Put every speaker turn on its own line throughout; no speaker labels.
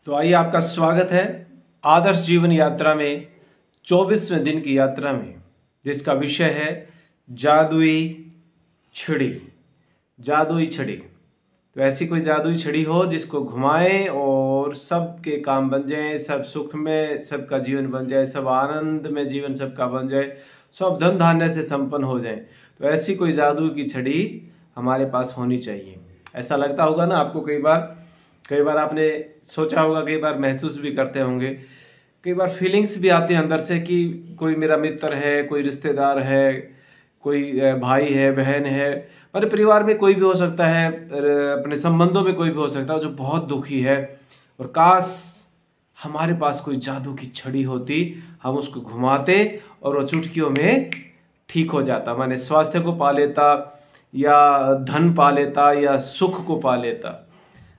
तो आइए, आपका स्वागत है आदर्श जीवन यात्रा में 24वें दिन की यात्रा में, जिसका विषय है जादुई छड़ी। जादुई छड़ी। तो ऐसी कोई जादुई छड़ी हो जिसको घुमाएं और सबके काम बन जाए, सब सुख में सबका जीवन बन जाए, सब आनंद में जीवन सबका बन जाए, सब धन धान्य से संपन्न हो जाए। तो ऐसी कोई जादू की छड़ी हमारे पास होनी चाहिए। ऐसा लगता होगा ना आपको। कई बार आपने सोचा होगा, कई बार महसूस भी करते होंगे, कई बार फीलिंग्स भी आती हैं अंदर से कि कोई मेरा मित्र है, कोई रिश्तेदार है, कोई भाई है, बहन है, पर परिवार में कोई भी हो सकता है, अपने संबंधों में कोई भी हो सकता है जो बहुत दुखी है, और काश हमारे पास कोई जादू की छड़ी होती, हम उसको घुमाते और वो चुटकियों में ठीक हो जाता। माने स्वास्थ्य को पा लेता, या धन पा लेता, या सुख को पा लेता।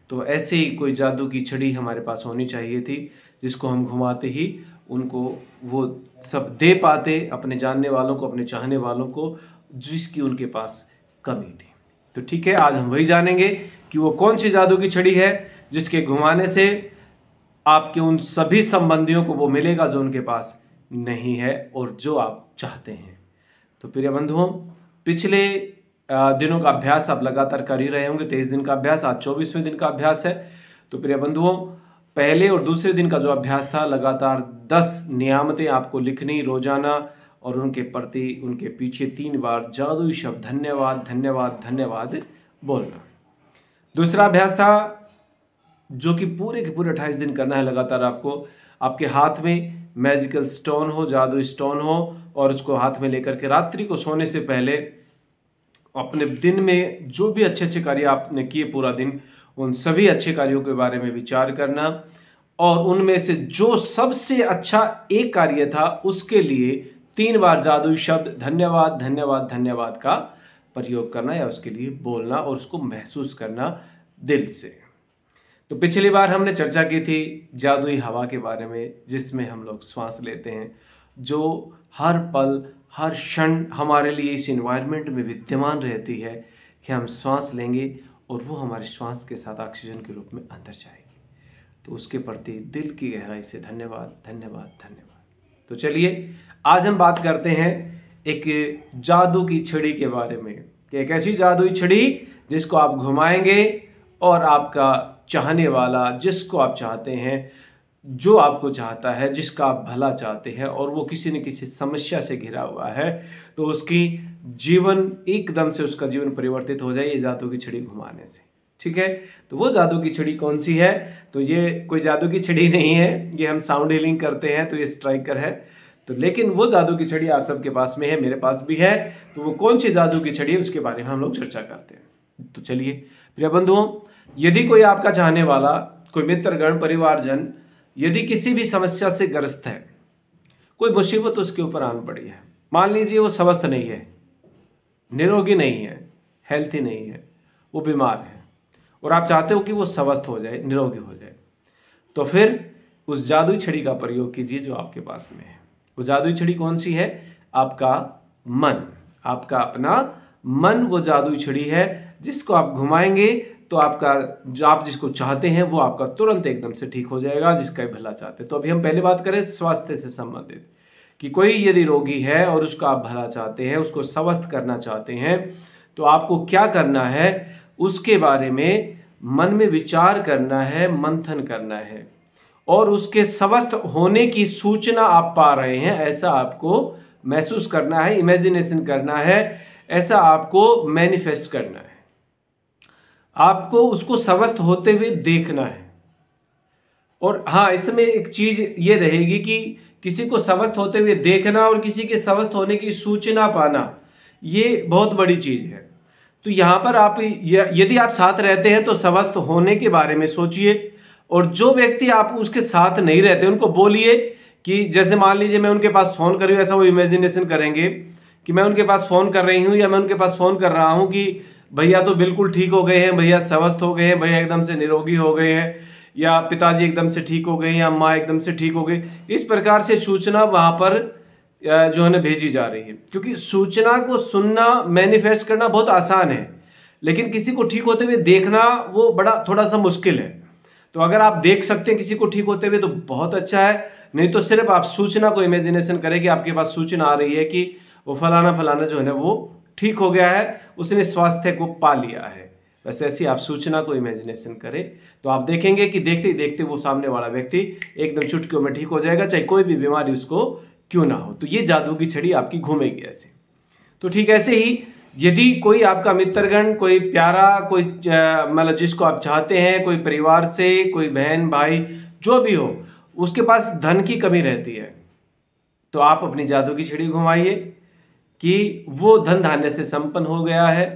तो ऐसे ही कोई जादू की छड़ी हमारे पास होनी चाहिए थी, जिसको हम घुमाते ही उनको वो सब दे पाते, अपने जानने वालों को, अपने चाहने वालों को, जिसकी उनके पास कमी थी। तो ठीक है, आज हम वही जानेंगे कि वो कौन सी जादू की छड़ी है जिसके घुमाने से आपके उन सभी संबंधियों को वो मिलेगा जो उनके पास नहीं है और जो आप चाहते हैं। तो प्रिय बंधुओं, पिछले दिनों का अभ्यास आप लगातार कर ही रहे होंगे। 23 दिन का अभ्यास, आज 24वें दिन का अभ्यास है। तो प्रिय बंधुओं, पहले और दूसरे दिन का जो अभ्यास था, लगातार 10 नियामतें आपको लिखनी रोजाना, और उनके प्रति, उनके पीछे 3 बार जादुई शब्द धन्यवाद धन्यवाद धन्यवाद बोलना। दूसरा अभ्यास था जो कि पूरे के पूरे 28 दिन करना है लगातार आपको। आपके हाथ में मैजिकल स्टोन हो, जादुई स्टोन हो, और उसको हाथ में लेकर के रात्रि को सोने से पहले अपने दिन में जो भी अच्छे अच्छे कार्य आपने किए पूरा दिन, उन सभी अच्छे कार्यों के बारे में विचार करना, और उनमें से जो सबसे अच्छा एक कार्य था उसके लिए 3 बार जादुई शब्द धन्यवाद धन्यवाद धन्यवाद का प्रयोग करना, या उसके लिए बोलना और उसको महसूस करना दिल से। तो पिछली बार हमने चर्चा की थी जादुई हवा के बारे में, जिसमें हम लोग श्वास लेते हैं, जो हर पल हर क्षण हमारे लिए इस एनवायरनमेंट में विद्यमान रहती है कि हम श्वास लेंगे और वो हमारे श्वास के साथ ऑक्सीजन के रूप में अंदर जाएगी। तो उसके प्रति दिल की गहराई से धन्यवाद धन्यवाद धन्यवाद। तो चलिए, आज हम बात करते हैं एक जादू की छड़ी के बारे में, कि एक ऐसी जादुई छड़ी जिसको आप घुमाएंगे और आपका चाहने वाला, जिसको आप चाहते हैं, जो आपको चाहता है, जिसका आप भला चाहते हैं, और वो किसी न किसी समस्या से घिरा हुआ है, तो उसकी जीवन एकदम से, उसका जीवन परिवर्तित हो जाए ये जादू की छड़ी घुमाने से। ठीक है, तो वो जादू की छड़ी कौन सी है? तो ये कोई जादू की छड़ी नहीं है, ये हम साउंड हीलिंग करते हैं तो ये स्ट्राइकर है। तो लेकिन वो जादू की छड़ी आप सबके पास में है, मेरे पास भी है। तो वो कौन सी जादू की छड़ी है उसके बारे में हम लोग चर्चा करते हैं। तो चलिए प्रिय बंधुओं, यदि कोई आपका चाहने वाला, कोई मित्र गण, परिवारजन यदि किसी भी समस्या से ग्रस्त है, कोई मुसीबत उसके ऊपर आन पड़ी है, मान लीजिए वो स्वस्थ नहीं है, निरोगी नहीं है, हेल्थी नहीं है, वो बीमार है, और आप चाहते हो कि वो स्वस्थ हो जाए, निरोगी हो जाए, तो फिर उस जादुई छड़ी का प्रयोग कीजिए जो आपके पास में है। वो जादुई छड़ी कौन सी है? आपका मन, आपका अपना मन वो जादुई छड़ी है, जिसको आप घुमाएंगे तो आपका, जो आप जिसको चाहते हैं वो आपका तुरंत एकदम से ठीक हो जाएगा, जिसका भला चाहते हैं। तो अभी हम पहले बात करें स्वास्थ्य से संबंधित, कि कोई यदि रोगी है और उसका आप भला चाहते हैं, उसको स्वस्थ करना चाहते हैं, तो आपको क्या करना है उसके बारे में मन में विचार करना है, मंथन करना है, और उसके स्वस्थ होने की सूचना आप पा रहे हैं, ऐसा आपको महसूस करना है, इमेजिनेशन करना है, ऐसा आपको मैनिफेस्ट करना है। आपको उसको स्वस्थ होते हुए देखना है। और हाँ, इसमें एक चीज ये रहेगी कि किसी को स्वस्थ होते हुए देखना और किसी के स्वस्थ होने की सूचना पाना, ये बहुत बड़ी चीज है। तो यहां पर आप, यदि आप साथ रहते हैं तो स्वस्थ होने के बारे में सोचिए, और जो व्यक्ति आप उसके साथ नहीं रहते उनको बोलिए कि, जैसे मान लीजिए मैं उनके पास फोन कर रही हूं, ऐसा वो इमेजिनेशन करेंगे कि मैं उनके पास फोन कर रही हूं, या मैं उनके पास फोन कर रहा हूं कि भैया तो बिल्कुल ठीक हो गए हैं, भैया स्वस्थ हो गए हैं, भैया एकदम से निरोगी हो गए हैं, या पिताजी एकदम से ठीक हो गए, या माँ एकदम से ठीक हो गई। इस प्रकार से सूचना वहां पर जो है ना भेजी जा रही है, क्योंकि सूचना को सुनना, मैनिफेस्ट करना बहुत आसान है, लेकिन किसी को ठीक होते हुए देखना वो बड़ा थोड़ा सा मुश्किल है। तो अगर आप देख सकते हैं किसी को ठीक होते हुए तो बहुत अच्छा है, नहीं तो सिर्फ आप सूचना को इमेजिनेशन करें कि आपके पास सूचना आ रही है कि वो फलाना फलाना जो है ना वो ठीक हो गया है, उसने स्वास्थ्य को पा लिया है। बस ऐसी आप सूचना को इमेजिनेशन करें तो आप देखेंगे कि देखते ही देखते वो सामने वाला व्यक्ति एकदम चुटकियों में ठीक हो जाएगा, चाहे कोई भी बीमारी उसको क्यों ना हो। तो ये जादू की छड़ी आपकी घूमेगी ऐसे। तो ठीक ऐसे ही यदि कोई आपका मित्रगण, कोई प्यारा, कोई मतलब जिसको आप चाहते हैं, कोई परिवार से, कोई बहन भाई जो भी हो, उसके पास धन की कमी रहती है, तो आप अपनी जादू की छड़ी घुमाइए कि वो धन धान्य से संपन्न हो गया है,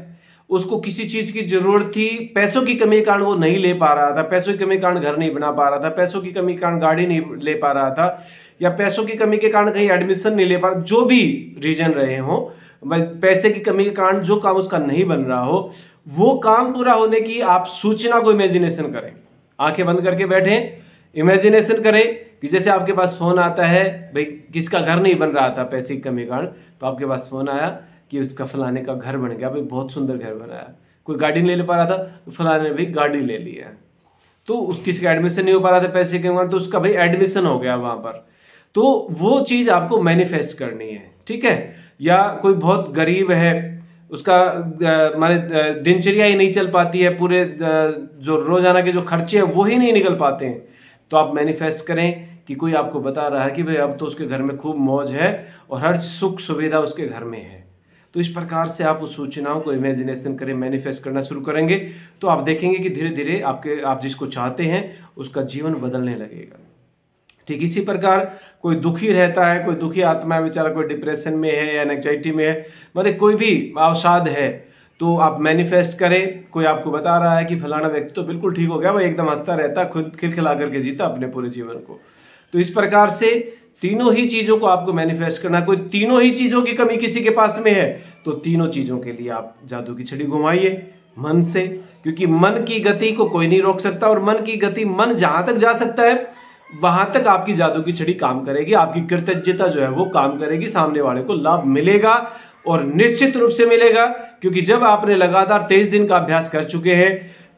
उसको किसी चीज की जरूरत थी, पैसों की कमी के कारण वो नहीं ले पा रहा था, पैसों की कमी के कारण घर नहीं बना पा रहा था, पैसों की कमी के कारण गाड़ी नहीं ले पा रहा था, या पैसों की कमी के कारण कहीं एडमिशन नहीं ले पा रहा, जो भी रीजन रहे हो, पैसे की कमी के कारण जो काम उसका नहीं बन रहा हो, वो काम पूरा होने की आप सूचना को इमेजिनेशन करें। आंखें बंद करके बैठें, इमेजिनेशन करें कि जैसे आपके पास फोन आता है, भाई किसका घर नहीं बन रहा था पैसे की कमी के कारण, तो आपके पास फोन आया कि उसका फलाने का घर बन गया, भाई बहुत सुंदर घर बनाया। कोई गाड़ी नहीं ले पा रहा था तो फलाने ने भाई गाड़ी ले ली है। तो किसी का एडमिशन नहीं हो पा रहा था पैसे के कारण, तो उसका भाई एडमिशन हो गया वहां पर। तो वो चीज आपको मैनिफेस्ट करनी है, ठीक है। या कोई बहुत गरीब है, उसका माने दिनचर्या ही नहीं चल पाती है, पूरे जो रोजाना के जो खर्चे हैं वो ही नहीं निकल पाते हैं, तो आप मैनिफेस्ट करें कि कोई आपको बता रहा है कि भाई अब तो उसके घर में खूब मौज है और हर सुख सुविधा उसके घर में है। तो इस प्रकार से आप उस सूचनाओं को इमेजिनेशन करें, मैनिफेस्ट करना शुरू करेंगे तो आप देखेंगे कि धीरे धीरे आप जिसको चाहते हैं उसका जीवन बदलने लगेगा। ठीक इसी प्रकार कोई दुखी रहता है, कोई दुखी आत्मा है बेचारा, कोई डिप्रेशन में है या एंजाइटी में है, मतलब कोई भी अवसाद है, तो आप मैनिफेस्ट करें। कोई आपको बता रहा है कि फलाना व्यक्ति तो बिल्कुल ठीक हो गया, वो एकदम हंसता रहता, खुद खिलखिला करके जीता अपने पूरे जीवन को। तो इस प्रकार से तीनों ही चीजों को आपको मैनिफेस्ट करना। कोई तीनों ही चीजों की कमी किसी के पास में है तो तीनों चीजों के लिए आप जादू की छड़ी घुमाइए मन से, क्योंकि मन की गति को कोई नहीं रोक सकता, और मन की गति, मन जहां तक जा सकता है वहां तक आपकी जादू की छड़ी काम करेगी, आपकी कृतज्ञता जो है वो काम करेगी, सामने वाले को लाभ मिलेगा और निश्चित रूप से मिलेगा। क्योंकि जब आपने लगातार 23 दिन का अभ्यास कर चुके हैं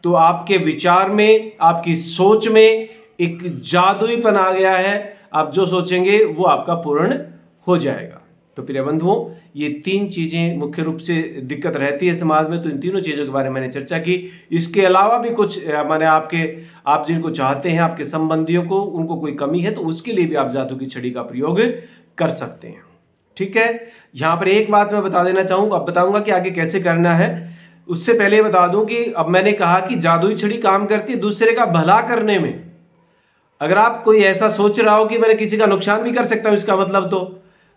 तो आपके विचार में, आपकी सोच में एक जादुईपन आ गया है, आप जो सोचेंगे वो आपका पूर्ण हो जाएगा। तो प्रिय बंधुओं, ये तीन चीजें मुख्य रूप से दिक्कत रहती है समाज में, तो इन तीनों चीजों के बारे में मैंने चर्चा की। इसके अलावा भी कुछ माने आप जिनको चाहते हैं, आपके संबंधियों को, उनको कोई कमी है तो उसके लिए भी आप जादू की छड़ी का प्रयोग कर सकते हैं। ठीक है, यहां पर एक बात मैं बता देना चाहूंगा, अब बताऊंगा कि आगे कैसे करना है। उससे पहले बता दूं कि अब मैंने कहा कि जादुई छड़ी काम करती है दूसरे का भला करने में। अगर आप कोई ऐसा सोच रहा हो कि मैंने किसी का नुकसान भी कर सकता हूं, इसका मतलब तो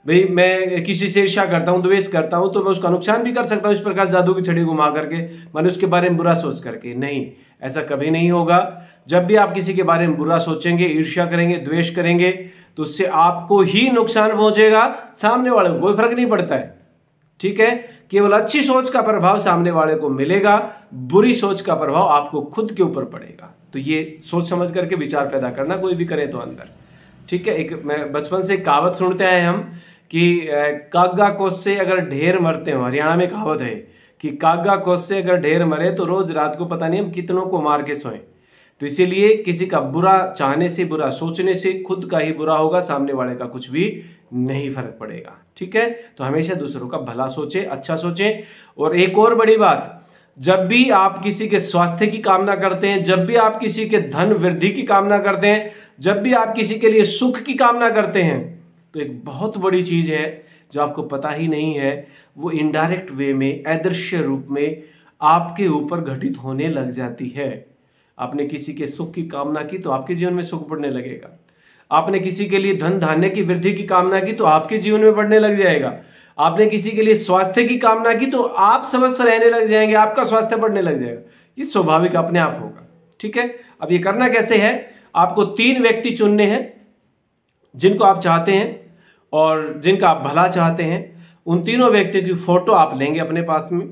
भाई मैं किसी से ईर्ष्या करता हूं, द्वेष करता हूं, तो मैं उसका नुकसान भी कर सकता हूं इस प्रकार जादू की छड़ी घुमा करके, मैंने उसके बारे में बुरा सोच करके। नहीं, ऐसा कभी नहीं होगा। जब भी आप किसी के बारे में बुरा सोचेंगे, ईर्ष्या करेंगे, द्वेष करेंगे, तो उससे आपको ही नुकसान पहुंचेगा, सामने वाले को कोई फर्क नहीं पड़ता है। ठीक है, केवल अच्छी सोच का प्रभाव सामने वाले को मिलेगा, बुरी सोच का प्रभाव आपको खुद के ऊपर पड़ेगा। तो ये सोच समझ करके विचार पैदा करना, कोई भी करे तो अंदर। ठीक है, एक मैं बचपन से कहावत सुनते आए हम कि कागा कोस से अगर ढेर मरते हो, हरियाणा में कहावत है कि कागा कोस से अगर ढेर मरे तो रोज रात को पता नहीं हम कितनों को मार के सोएं। तो इसीलिए किसी का बुरा चाहने से, बुरा सोचने से खुद का ही बुरा होगा, सामने वाले का कुछ भी नहीं फर्क पड़ेगा। ठीक है, तो हमेशा दूसरों का भला सोचे, अच्छा सोचे। और एक और बड़ी बात, जब भी आप किसी के स्वास्थ्य की कामना करते हैं, जब भी आप किसी के धन वृद्धि की कामना करते हैं, जब भी आप किसी के लिए सुख की कामना करते हैं, तो एक बहुत बड़ी चीज है जो आपको पता ही नहीं है, वो इनडायरेक्ट वे में, अदृश्य रूप में आपके ऊपर घटित होने लग जाती है। आपने किसी के सुख की कामना की तो आपके जीवन में सुख बढ़ने लगेगा। आपने किसी के लिए धन धान्य की वृद्धि की कामना की तो आपके जीवन में बढ़ने लग जाएगा। आपने किसी के लिए स्वास्थ्य की कामना की तो आप स्वस्थ रहने लग जाएंगे, आपका स्वास्थ्य बढ़ने लग जाएगा। ये स्वाभाविक अपने आप होगा। ठीक है, अब ये करना कैसे है, आपको 3 व्यक्ति चुनने हैं जिनको आप चाहते हैं और जिनका आप भला चाहते हैं। उन तीनों व्यक्तियों की फोटो आप लेंगे अपने पास में।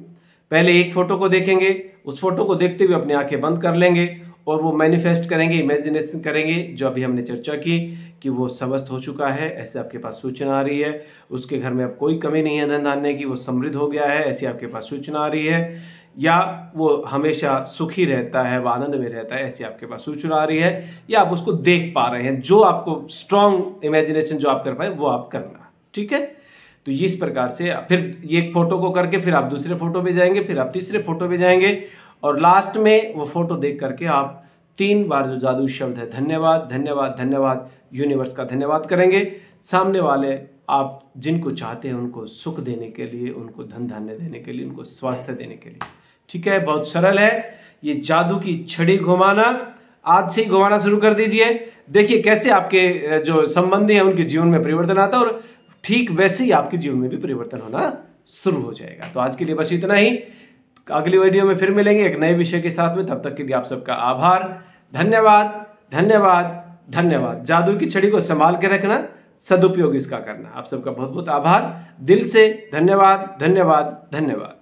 पहले एक फोटो को देखेंगे, उस फोटो को देखते हुए अपनी आंखें बंद कर लेंगे और वो मैनिफेस्ट करेंगे, इमेजिनेशन करेंगे जो अभी हमने चर्चा की कि वो स्वस्थ हो चुका है, ऐसे आपके पास सूचना आ रही है। उसके घर में अब कोई कमी नहीं है धन धान्य की, वो समृद्ध हो गया है, ऐसी आपके पास सूचना आ रही है। या वो हमेशा सुखी रहता है, वो आनंद में रहता है, ऐसी आपके पास सूचना आ रही है, या आप उसको देख पा रहे हैं। जो आपको स्ट्रॉन्ग इमेजिनेशन जो आप कर पाए वो आप करना, ठीक है। तो इस प्रकार से फिर एक फोटो को करके फिर आप दूसरे फोटो पे जाएंगे, फिर आप तीसरे फोटो पे जाएंगे, और लास्ट में वो फोटो देख करके आप 3 बार जो जादू शब्द है धन्यवाद धन्यवाद धन्यवाद, यूनिवर्स का धन्यवाद करेंगे। सामने वाले आप जिनको चाहते हैं उनको सुख देने के लिए, उनको धन धान्य देने के लिए, उनको स्वास्थ्य देने के लिए, ठीक है। बहुत सरल है ये जादू की छड़ी घुमाना। आज से ही घुमाना शुरू कर दीजिए, देखिए कैसे आपके जो संबंधी हैं उनके जीवन में परिवर्तन आता है, और ठीक वैसे ही आपके जीवन में भी परिवर्तन होना शुरू हो जाएगा। तो आज के लिए बस इतना ही, अगली वीडियो में फिर मिलेंगे एक नए विषय के साथ में। तब तक के लिए आप सबका आभार, धन्यवाद धन्यवाद धन्यवाद। जादू की छड़ी को संभाल के रखना, सदुपयोग इसका करना। आप सबका बहुत बहुत आभार, दिल से धन्यवाद धन्यवाद धन्यवाद।